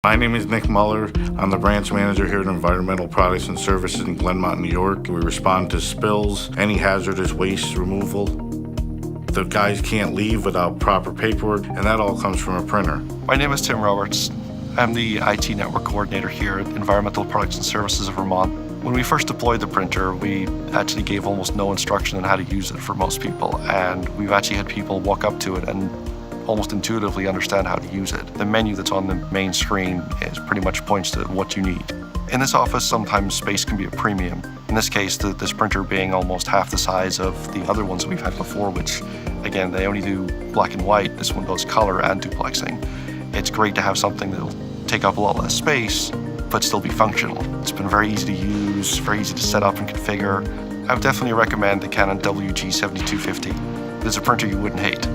My name is Nick Muller. I'm the branch manager here at Environmental Products and Services in Glenmont, New York. We respond to spills, any hazardous waste removal. The guys can't leave without proper paperwork, and that all comes from a printer. My name is Tim Roberts. I'm the IT network coordinator here at Environmental Products and Services of Vermont. When we first deployed the printer, we actually gave almost no instruction on how to use it for most people, and we've actually had people walk up to it and almost intuitively understand how to use it. The menu that's on the main screen is pretty much points to what you need. In this office, sometimes space can be a premium. In this case, this printer being almost half the size of the other ones that we've had before, which, again, they only do black and white. This one does color and duplexing. It's great to have something that'll take up a lot less space, but still be functional. It's been very easy to use, very easy to set up and configure. I would definitely recommend the Canon WG7200. It's a printer you wouldn't hate.